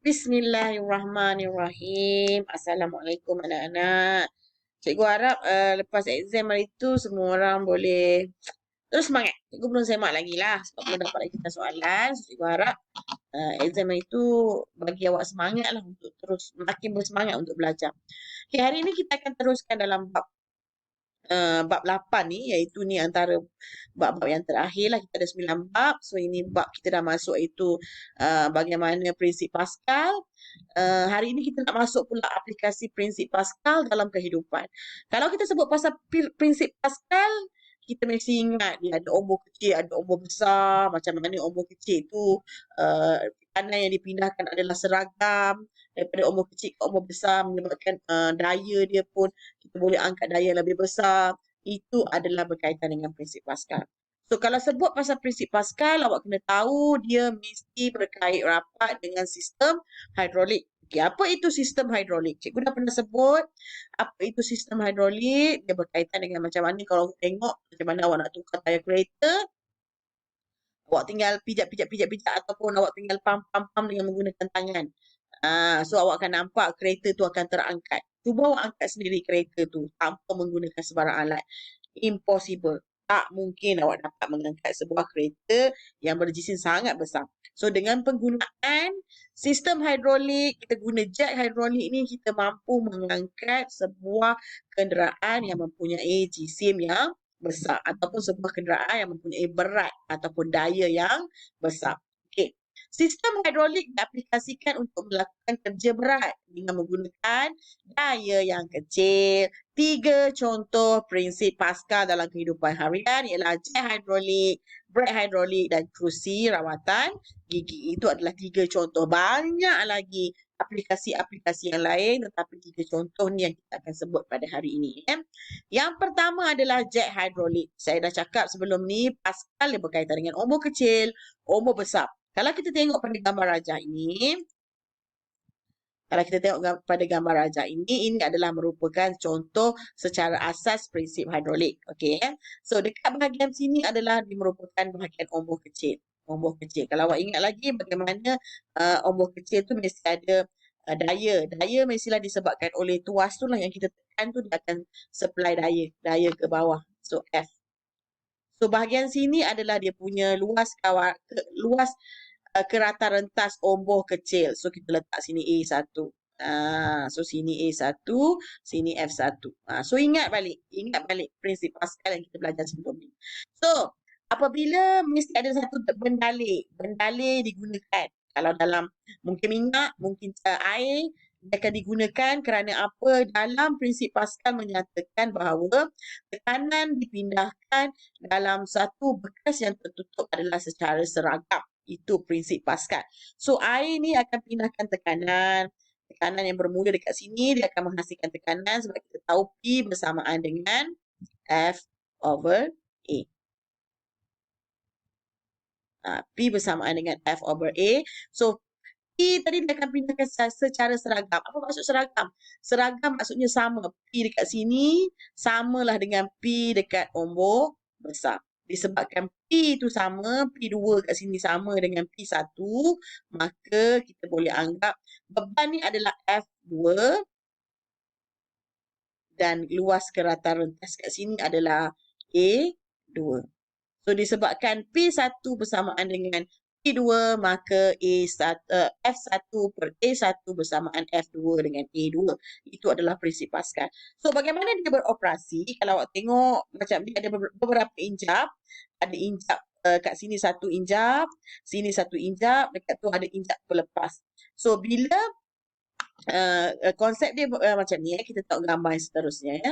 Bismillahirrahmanirrahim. Assalamualaikum anak-anak. Cikgu harap lepas exam hari tu semua orang boleh terus semangat. Cikgu belum semak lagi lah sebab belum dapat lagi kita soalan. So, cikgu harap exam hari tu bagi awak semangat lah untuk terus makin bersemangat untuk belajar. Okay, hari ni kita akan teruskan dalam bab 8 ni, iaitu ni antara bab-bab yang terakhir lah. Kita ada 9 bab. So ini bab kita dah masuk, iaitu bagaimana prinsip Pascal. Hari ini kita nak masuk pula aplikasi prinsip Pascal dalam kehidupan. Kalau kita sebut pasal prinsip Pascal, kita mesti ingat dia ada ombor kecil, ada ombor besar. Macam mana ombor kecil tu tekanan yang dipindahkan adalah seragam daripada ombor kecil ke ombor besar, menyebabkan daya dia pun kita boleh angkat daya yang lebih besar. Itu adalah berkaitan dengan prinsip Pascal. So kalau sebut pasal prinsip Pascal, awak kena tahu dia mesti berkait rapat dengan sistem hidrolik. Okay, apa itu sistem hidrolik? Cikgu dah pernah sebut apa itu sistem hidrolik. Dia berkaitan dengan macam mana kalau tengok macam mana awak nak tukar tayar kereta. Awak tinggal pijak ataupun awak tinggal pam dengan menggunakan tangan. So awak akan nampak kereta tu akan terangkat. Cuba awak angkat sendiri kereta tu tanpa menggunakan sebarang alat. Impossible. Tak mungkin awak dapat mengangkat sebuah kereta yang berjisim sangat besar. So dengan penggunaan sistem hidrolik, kita guna jet hidrolik ni, kita mampu mengangkat sebuah kenderaan yang mempunyai jisim yang besar ataupun sebuah kenderaan yang mempunyai berat ataupun daya yang besar. Okey. Sistem hidrolik diaplikasikan untuk melakukan kerja berat dengan menggunakan daya yang kecil. 3 contoh prinsip Pascal dalam kehidupan harian ialah jet hidrolik, brake hidrolik dan kerusi rawatan gigi. Itu adalah 3 contoh. Banyak lagi aplikasi-aplikasi yang lain, tetapi 3 contoh ni yang kita akan sebut pada hari ini. Yang pertama adalah jet hidrolik. Saya dah cakap sebelum ni, Pascal dia berkaitan dengan ombor kecil, ombor besar. Kalau kita tengok pada gambar rajah ini, ini adalah merupakan contoh secara asas prinsip hidrolik. Okey. So dekat bahagian sini adalah merupakan bahagian ombor kecil. Ombor kecil. Kalau awak ingat lagi bagaimana ombor kecil tu mesti ada daya. Daya mestilah disebabkan oleh tuas tu lah yang kita tekan tu, dia akan supply daya ke bawah. So F. So bahagian sini adalah dia punya luas kerata rentas ombor kecil. So kita letak sini A1. So sini A1, sini F1. So ingat balik prinsip Pascal yang kita belajar sebelum ni. So apabila mesti ada satu bendalih digunakan. Kalau dalam mungkin minyak, mungkin air, dia akan digunakan kerana apa? Dalam prinsip Pascal menyatakan bahawa tekanan dipindahkan dalam satu bekas yang tertutup adalah secara seragam. Itu prinsip Pascal. So air ni akan pindahkan tekanan. Tekanan yang bermula dekat sini, dia akan menghasilkan tekanan sebab kita tahu P bersamaan dengan F over A. P bersamaan dengan F over A. So P tadi dia akan pindahkan secara seragam. Apa maksud seragam? Seragam maksudnya sama. P dekat sini samalah dengan P dekat ombor besar. Disebabkan P itu sama, P2 kat sini sama dengan P1, maka kita boleh anggap beban ni adalah F2 dan luas kerata rentas kat sini adalah A2. So disebabkan P1 bersamaan dengan P2, maka F1 per A1 bersamaan F2 dengan A2. Itu adalah prinsip Pascal. So bagaimana dia beroperasi? Kalau awak tengok macam dia ada beberapa injap. Ada injap kat sini satu injap, sini satu injap, dekat tu ada injap pelepas. So bila konsep dia macam ni, kita tengok gambar yang seterusnya ya.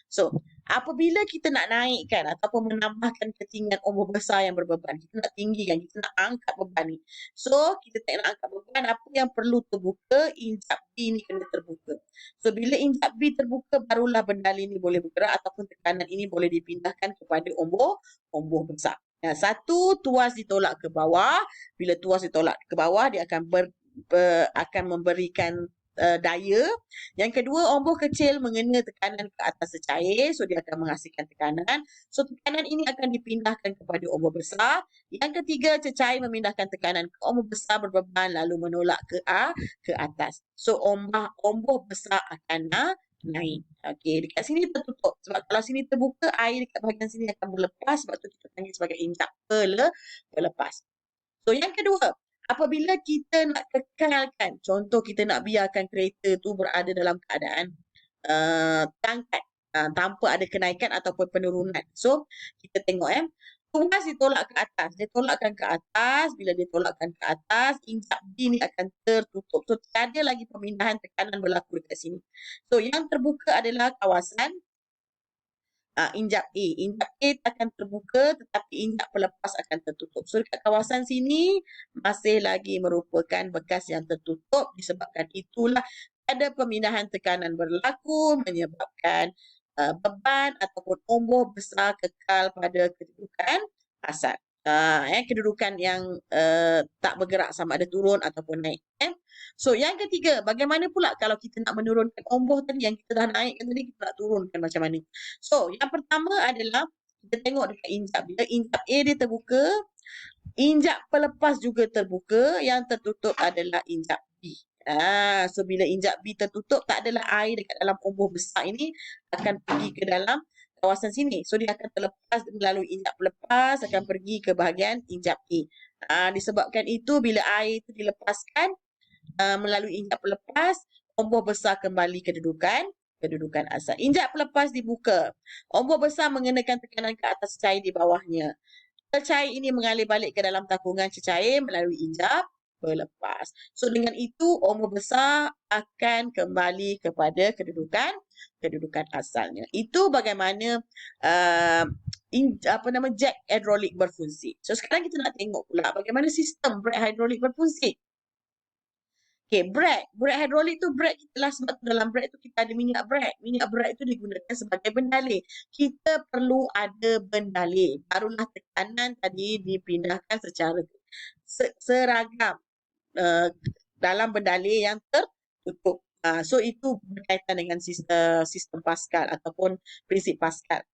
So apabila kita nak naikkan ataupun menambahkan ketinggian ombor besar yang berbeban, kita nak tinggikan, kita nak angkat beban ni. So kita tak nak angkat beban, apa yang perlu terbuka? Injap B ni kena terbuka. So bila injap B terbuka, barulah bendalih ni boleh bergerak ataupun tekanan ini boleh dipindahkan kepada ombor besar. Satu, tuas ditolak ke bawah. Bila tuas ditolak ke bawah, dia akan akan memberikan daya. Yang kedua, omboh kecil mengena tekanan ke atas secair, so dia akan menghasilkan tekanan. So tekanan ini akan dipindahkan kepada omboh besar. Yang ketiga, cecair memindahkan tekanan ke omboh besar berbeban lalu menolak ke atas. So omboh besar akan naik. Okey, dekat sini tertutup. Sebab kalau sini terbuka, air dekat bahagian sini akan berlepas. Sebab tu kita panggil sebagai injap pelepas. So yang kedua, apabila kita nak kekalkan, contoh kita nak biarkan kereta tu berada dalam keadaan terangkat tanpa ada kenaikan ataupun penurunan. So kita tengok tuas ditolak ke atas. Dia tolakkan ke atas. Bila dia tolakkan ke atas, injap B ni akan tertutup. So tiada lagi pemindahan tekanan berlaku dekat sini. So yang terbuka adalah kawasan injap A. Injap A akan terbuka tetapi injap pelepas akan tertutup. So dekat kawasan sini masih lagi merupakan bekas yang tertutup, disebabkan itulah ada pemindahan tekanan berlaku menyebabkan beban ataupun omboh besar kekal pada kedudukan asal. Kedudukan yang tak bergerak sama ada turun ataupun naik. So yang ketiga, bagaimana pula kalau kita nak menurunkan omboh tadi yang kita dah naikkan tadi, kita nak turunkan macam mana? So yang pertama adalah kita tengok dekat injap. Bila injap A dia terbuka, injap pelepas juga terbuka, yang tertutup adalah injap B. So bila injap B tertutup, tak adalah air dekat dalam omboh besar ini akan pergi ke dalam kawasan sini. So dia akan terlepas melalui injap pelepas, akan pergi ke bahagian injap A. Disebabkan itu bila air itu dilepaskan melalui injap pelepas, omboh besar kembali kedudukan asal. Injap pelepas dibuka. Omboh besar mengenakan tekanan ke atas cecair di bawahnya. Cecair ini mengalir balik ke dalam takungan cecair melalui injap pelepas. So dengan itu omboh besar akan kembali kepada kedudukan asalnya. Itu bagaimana jack hidrolik berfungsi. So sekarang kita nak tengok pula bagaimana sistem brake hidrolik berfungsi. Okay, brake hidrolik tu brake kita lah, sebab dalam brake tu kita ada minyak brake. Minyak brake tu digunakan sebagai bendalih. Kita perlu ada bendalih. Barulah tekanan tadi dipindahkan secara seragam dalam bendalih yang tertutup. So itu berkaitan dengan sistem Pascal ataupun prinsip Pascal.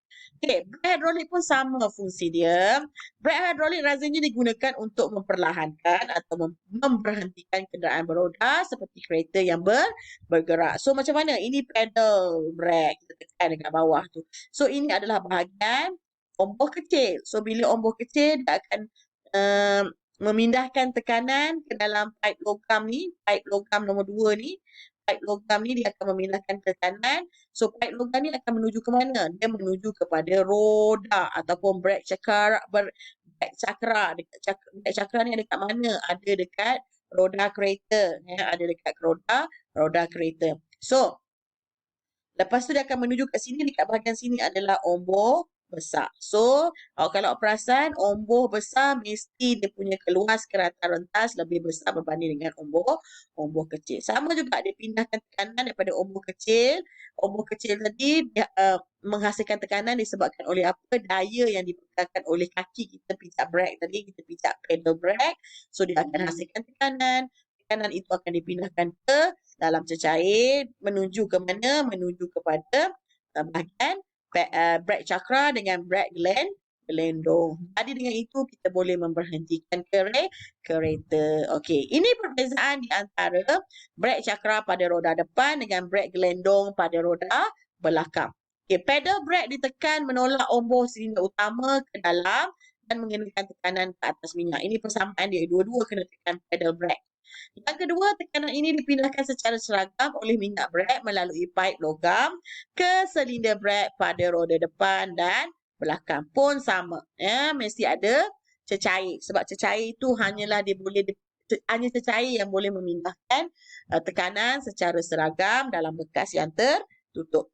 Okay, brake hidrolik pun sama fungsi dia. Brake hidrolik razanya digunakan untuk memperlahankan atau memberhentikan kenderaan beroda seperti kereta yang bergerak. So macam mana? Ini pedal brake. Kita tekan dekat bawah tu. So ini adalah bahagian omboh kecil. So bila omboh kecil, dia akan memindahkan tekanan ke dalam pipe logam ni. Pipe logam nombor 2 ni. Pipe logam ni dia akan memindahkan tekanan. So pipe logam ni akan menuju ke mana? Dia menuju kepada roda ataupun brake cakra. Brake cakra ni ada dekat mana? Ada dekat roda kereta. Ada dekat roda kereta. So lepas tu dia akan menuju ke sini. Dekat bahagian sini adalah omboh besar. So, kalau perasan, omboh besar mesti dia punya keluas keratan rentas lebih besar berbanding dengan omboh kecil. Sama juga dia pindahkan tekanan daripada omboh kecil. Omboh kecil tadi dia, menghasilkan tekanan disebabkan oleh apa? Daya yang dipegangkan oleh kaki kita pijak brake tadi, kita pijak pedal brake. So, dia akan hasilkan tekanan. Tekanan itu akan dipindahkan ke dalam cecair menuju ke mana? Menuju kepada bahagian brake cakra dengan brake gelendong. Jadi dengan itu kita boleh memberhentikan kereta. Okey, ini perbezaan di antara brake cakra pada roda depan dengan brake gelendong pada roda belakang. Okey, pedal brake ditekan menolak omboh silinder utama ke dalam dan mengenakan tekanan ke atas minyak. Ini persamaan dia, dua-dua kena tekan pedal brake. Yang kedua, tekanan ini dipindahkan secara seragam oleh minyak brake melalui pipe logam ke silinder brake pada roda depan dan belakang. Pun sama. Mesti ada cecair. Sebab cecair itu hanya cecair yang boleh memindahkan tekanan secara seragam dalam bekas yang tertutup.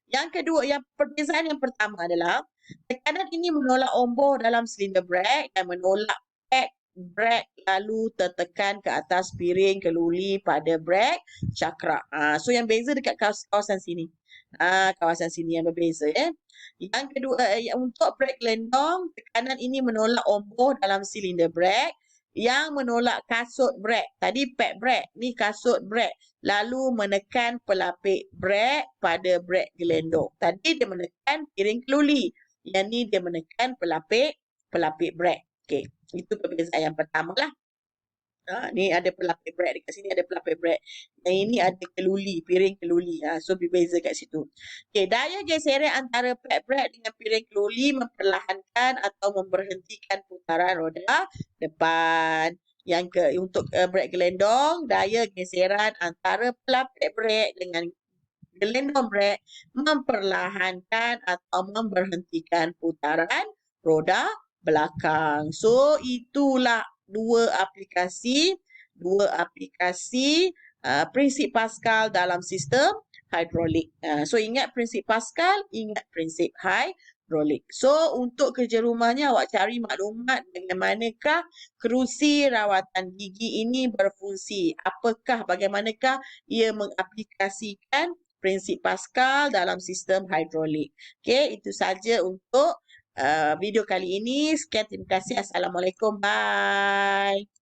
Yang kedua, perbezaan yang pertama adalah tekanan ini menolak omboh dalam silinder brake dan menolak brake lalu tertekan ke atas piring keluli pada brake cakra. So yang beza dekat kawasan sini. Kawasan sini yang berbeza. Yang kedua, untuk brake gelendong, tekanan ini menolak omboh dalam silinder brake yang menolak kasut brek. Tadi pad brek, ni kasut brek. Lalu menekan pelapik brek pada brek gelendong. Tadi dia menekan piring keluli. Yang ni dia menekan pelapik brek. Okey, itu perbezaan yang pertama lah. Ni ada pelapik brek, dekat sini ada pelapik brek. Yang ini ada keluli, piring keluli. So berbeza kat situ. Okey, daya geseran antara pad brek dengan piring keluli memperlahankan atau memberhentikan putaran roda depan. Untuk brek gelendong, daya geseran antara pelapik brek dengan gelendong brek memperlahankan atau memberhentikan putaran roda belakang. So itulah dua aplikasi prinsip Pascal dalam sistem hidrolik. So ingat prinsip Pascal, ingat prinsip hidrolik. So untuk kerja rumahnya awak cari maklumat bagaimanakah kerusi rawatan gigi ini berfungsi. Bagaimanakah ia mengaplikasikan prinsip Pascal dalam sistem hidrolik. Okey, itu saja untuk video kali ini. Sekian, terima kasih. Assalamualaikum. Bye.